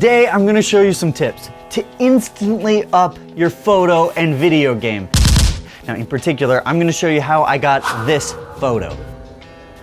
Today, I'm gonna show you some tips to instantly up your photo and video game. Now, in particular, I'm gonna show you how I got this photo.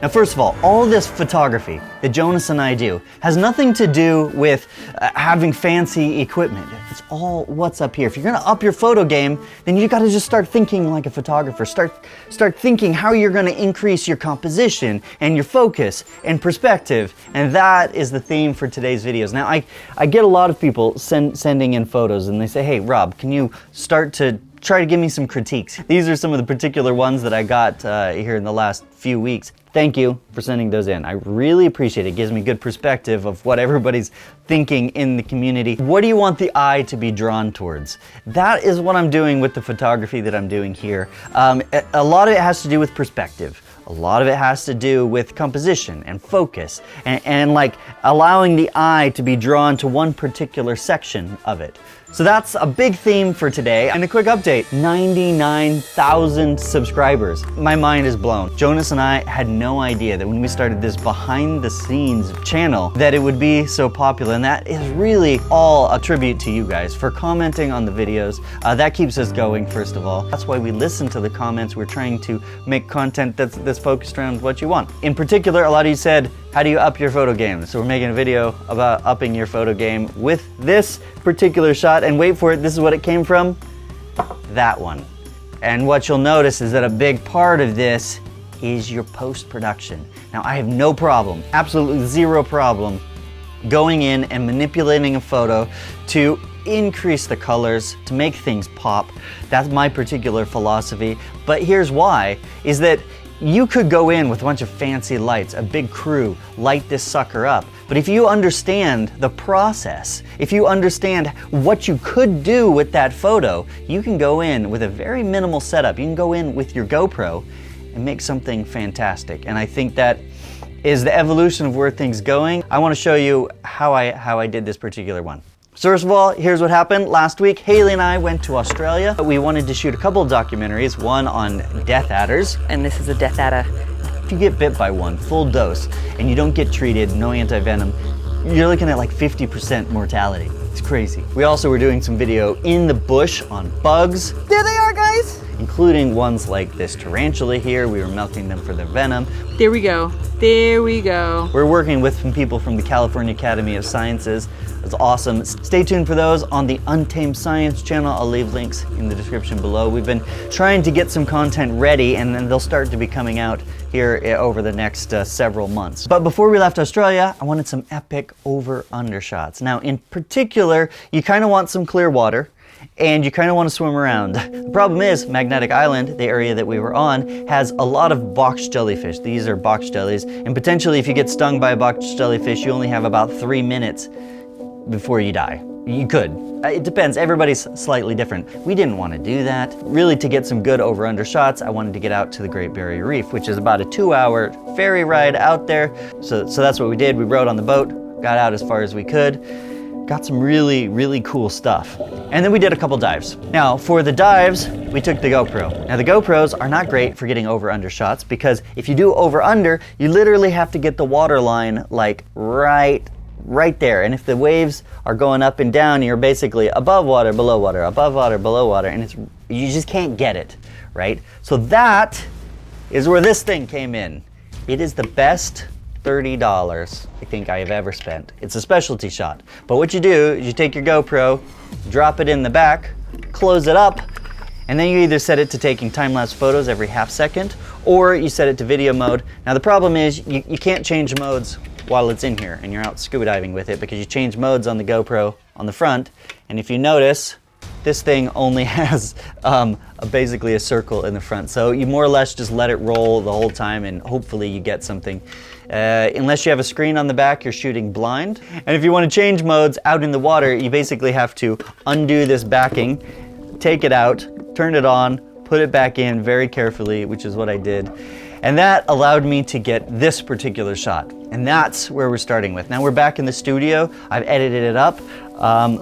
Now, first of all this photography that Jonas and I do has nothing to do with having fancy equipment. It's all what's up here. If you're gonna up your photo game, then you gotta just start thinking like a photographer. Start thinking how you're gonna increase your composition and your focus and perspective. And that is the theme for today's videos. Now, I get a lot of people sending in photos and they say, hey, Rob, can you start to try to give me some critiques? These are some of the particular ones that I got here in the last few weeks. Thank you for sending those in. I really appreciate it. It gives me good perspective of what everybody's thinking in the community. What do you want the eye to be drawn towards? That is what I'm doing with the photography that I'm doing here. A lot of it has to do with perspective. A lot of it has to do with composition and focus and like allowing the eye to be drawn to one particular section of it. So that's a big theme for today. And a quick update, 99,000 subscribers. My mind is blown. Jonas and I had no idea that when we started this behind the scenes channel that it would be so popular. And that is really all a tribute to you guys for commenting on the videos. That keeps us going, first of all. That's why we listen to the comments. We're trying to make content that's focused around what you want. In particular, a lot of you said, how do you up your photo game? So we're making a video about upping your photo game with this particular shot, and wait for it, this is what it came from, that one. And what you'll notice is that a big part of this is your post-production. Now, I have no problem, absolutely zero problem, going in and manipulating a photo to increase the colors, to make things pop. That's my particular philosophy. But here's why, is that you could go in with a bunch of fancy lights, a big crew, light this sucker up. But if you understand the process, if you understand what you could do with that photo, you can go in with a very minimal setup. You can go in with your GoPro and make something fantastic. And I think that is the evolution of where things going. I want to show you how I did this particular one. So first of all, here's what happened. Last week, Haley and I went to Australia. We wanted to shoot a couple of documentaries, one on death adders. And this is a death adder. If you get bit by one, full dose, and you don't get treated, no anti-venom, you're looking at like 50% mortality. It's crazy. We also were doing some video in the bush on bugs. There they are, guys! Including ones like this tarantula here. We were milking them for their venom. There we go. There we go. We're working with some people from the California Academy of Sciences. It's awesome. Stay tuned for those on the Untamed Science channel. I'll leave links in the description below. We've been trying to get some content ready, and then they'll start to be coming out here over the next several months. But before we left Australia, I wanted some epic over-under shots. Now, in particular, you kind of want some clear water, and you kind of want to swim around. The problem is, Magnetic Island, the area that we were on, has a lot of box jellyfish. These are box jellies, and potentially if you get stung by a box jellyfish, you only have about 3 minutes before you die. You could. It depends, everybody's slightly different. We didn't want to do that. Really, to get some good over-under shots, I wanted to get out to the Great Barrier Reef, which is about a 2-hour ferry ride out there. So that's what we did. We rode on the boat, got out as far as we could, got some really, really cool stuff. And then we did a couple dives. Now, for the dives, we took the GoPro. Now, the GoPros are not great for getting over-under shots because if you do over-under, you literally have to get the water line like right there. And if the waves are going up and down, you're basically above water, below water, above water, below water, and you just can't get it, right? So that is where this thing came in. It is the best $30 I think I have ever spent. It's a specialty shot. But what you do is you take your GoPro, drop it in the back, close it up, and then you either set it to taking time-lapse photos every half second, or you set it to video mode. Now the problem is you can't change modes while it's in here and you're out scuba diving with it because you change modes on the GoPro on the front, and if you notice, this thing only has basically a circle in the front. So you more or less just let it roll the whole time and hopefully you get something. Unless you have a screen on the back, you're shooting blind. And if you want to change modes out in the water, you basically have to undo this backing, take it out, turn it on, put it back in very carefully, which is what I did. And that allowed me to get this particular shot. And that's where we're starting with. Now we're back in the studio. I've edited it up.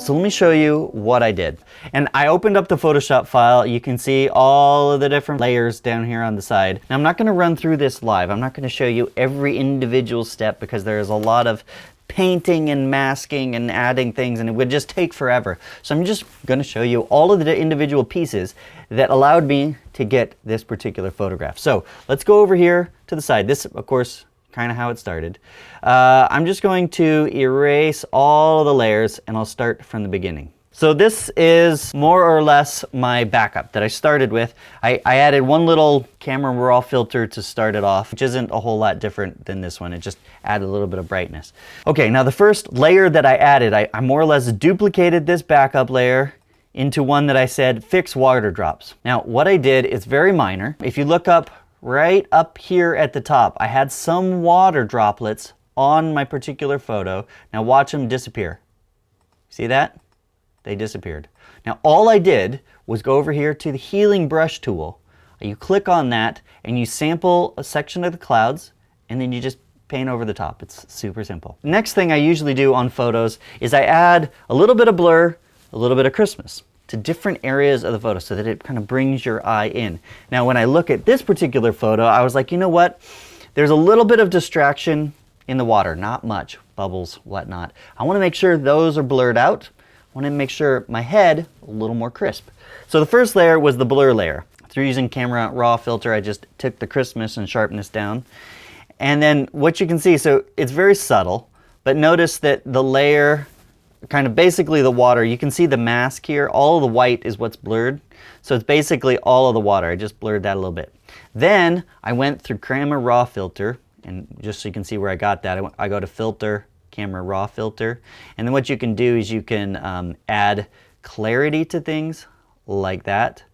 So let me show you what I did. And I opened up the Photoshop file. You can see all of the different layers down here on the side. Now I'm not gonna run through this live. I'm not gonna show you every individual step because there's a lot of painting and masking and adding things, and it would just take forever. So I'm just going to show you all of the individual pieces that allowed me to get this particular photograph. So let's go over here to the side. This, of course, kind of how it started. I'm just going to erase all of the layers, and I'll start from the beginning. So this is more or less my backup that I started with. I added one little camera raw filter to start it off, which isn't a whole lot different than this one. It just added a little bit of brightness. Okay, now the first layer that I added, I more or less duplicated this backup layer into one that I said fix water drops. Now what I did is very minor. If you look up right up here at the top, I had some water droplets on my particular photo. Now watch them disappear. See that? They disappeared. Now all I did was go over here to the healing brush tool. You click on that and you sample a section of the clouds, and then you just paint over the top. It's super simple. Next thing I usually do on photos is I add a little bit of blur, a little bit of crispness to different areas of the photo so that it kind of brings your eye in. Now when I look at this particular photo, I was like, you know what? There's a little bit of distraction in the water, not much, bubbles, whatnot. I want to make sure those are blurred out. I want to make sure my head a little more crisp. So the first layer was the blur layer. Through using camera raw filter, I just took the crispness and sharpness down. And then what you can see, so it's very subtle, but notice that the layer, kind of basically the water, you can see the mask here, all of the white is what's blurred. So it's basically all of the water. I just blurred that a little bit. Then I went through camera raw filter, and just so you can see where I got that, I go to filter, camera raw filter, and then what you can do is you can add clarity to things like that,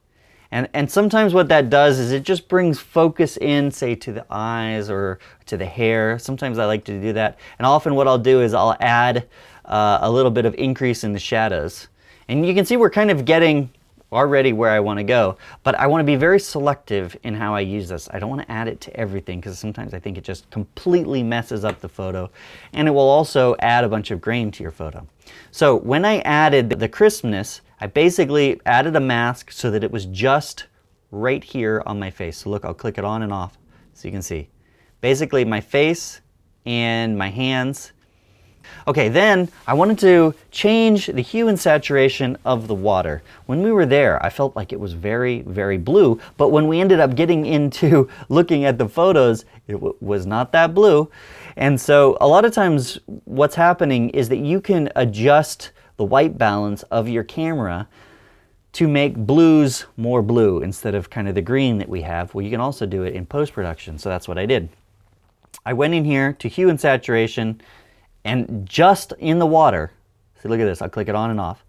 and sometimes what that does is it just brings focus in, say, to the eyes or to the hair. Sometimes I like to do that, and often what I'll do is I'll add a little bit of increase in the shadows, and you can see we're kind of getting already where I want to go, but I want to be very selective in how I use this. I don't want to add it to everything because sometimes I think it just completely messes up the photo, and it will also add a bunch of grain to your photo. So when I added the crispness, I basically added a mask so that it was just right here on my face. So look, I'll click it on and off so you can see. Basically my face and my hands. Okay, then I wanted to change the hue and saturation of the water. When we were there, I felt like it was very, very blue, but when we ended up getting into looking at the photos, it was not that blue. And so a lot of times what's happening is that you can adjust the white balance of your camera to make blues more blue instead of kind of the green that we have. Well, you can also do it in post-production, so that's what I did. I went in here to hue and saturation, and just in the water, see, look at this, I'll click it on and off.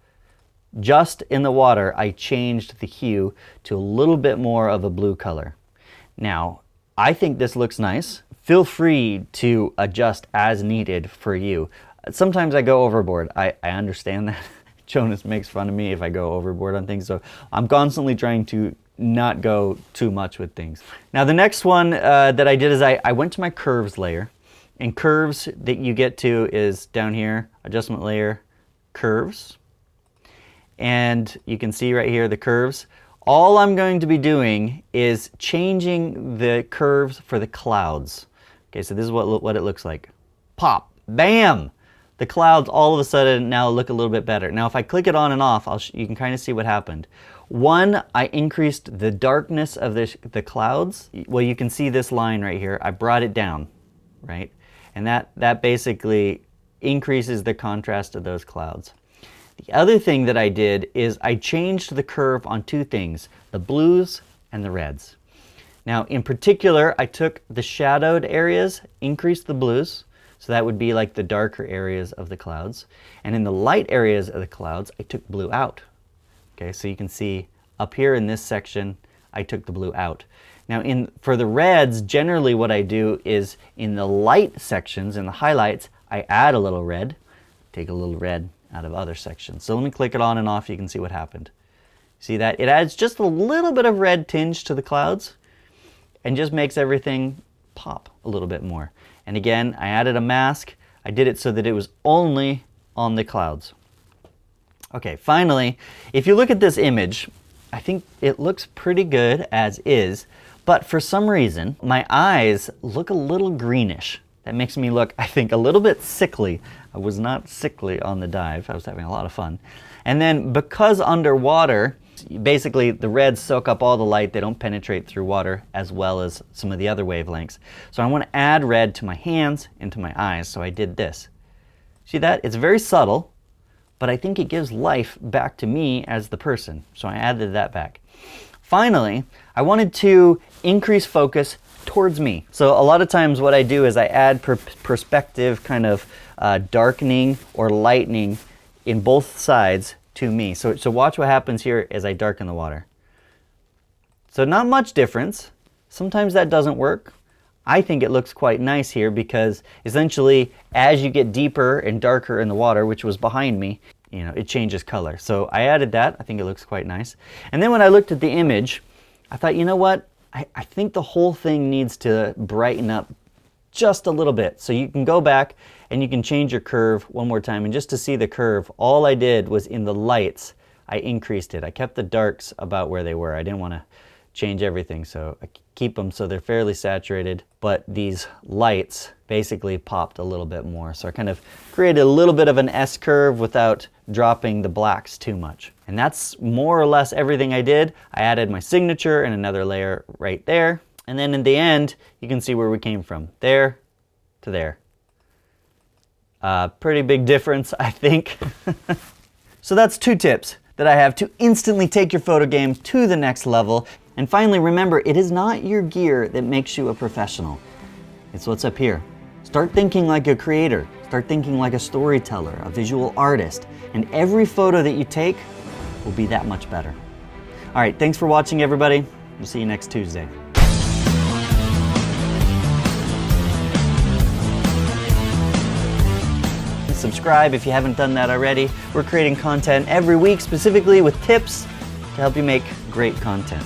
Just in the water, I changed the hue to a little bit more of a blue color. Now, I think this looks nice. Feel free to adjust as needed for you. Sometimes I go overboard. I understand that. Jonas makes fun of me if I go overboard on things, so I'm constantly trying to not go too much with things. Now, the next one that I did is I went to my curves layer. And curves that you get to is down here, adjustment layer, curves. And you can see right here the curves. All I'm going to be doing is changing the curves for the clouds. Okay, so this is what it looks like. Pop, bam! The clouds all of a sudden now look a little bit better. Now if I click it on and off, you can kind of see what happened. One, I increased the darkness of the clouds. Well, you can see this line right here. I brought it down, right? And that basically increases the contrast of those clouds. The other thing that I did is I changed the curve on two things, the blues and the reds. Now, in particular, I took the shadowed areas, increased the blues, so that would be like the darker areas of the clouds. And in the light areas of the clouds, I took blue out. Okay, so you can see up here in this section, I took the blue out. Now for the reds, generally what I do is in the light sections, in the highlights, I add a little red, take a little red out of other sections. So let me click it on and off, you can see what happened. See that? It adds just a little bit of red tinge to the clouds and just makes everything pop a little bit more. And again, I added a mask. I did it so that it was only on the clouds. Okay, finally, if you look at this image, I think it looks pretty good as is. But for some reason, my eyes look a little greenish. That makes me look, I think, a little bit sickly. I was not sickly on the dive. I was having a lot of fun. And then because underwater, basically the reds soak up all the light. They don't penetrate through water as well as some of the other wavelengths. So I want to add red to my hands and to my eyes. So I did this. See that? It's very subtle, but I think it gives life back to me as the person. So I added that back. Finally, I wanted to increase focus towards me. So a lot of times what I do is I add perspective, kind of darkening or lightening in both sides to me. So watch what happens here as I darken the water. So not much difference. Sometimes that doesn't work. I think it looks quite nice here because essentially as you get deeper and darker in the water, which was behind me, you know, it changes color. So I added that. I think it looks quite nice. And then when I looked at the image, I thought, you know what? I think the whole thing needs to brighten up just a little bit. So you can go back and you can change your curve one more time. And just to see the curve, all I did was in the lights, I increased it. I kept the darks about where they were. I didn't want to change everything, so I keep them so they're fairly saturated, but these lights basically popped a little bit more. So I kind of created a little bit of an S curve without dropping the blacks too much. And that's more or less everything I did. I added my signature and another layer right there. And then in the end, you can see where we came from. There to there. Pretty big difference, I think. So that's 2 tips that I have to instantly take your photo game to the next level. And finally, remember, it is not your gear that makes you a professional. It's what's up here. Start thinking like a creator. Start thinking like a storyteller, a visual artist. And every photo that you take will be that much better. All right, thanks for watching, everybody. We'll see you next Tuesday. Subscribe if you haven't done that already. We're creating content every week, specifically with tips to help you make great content.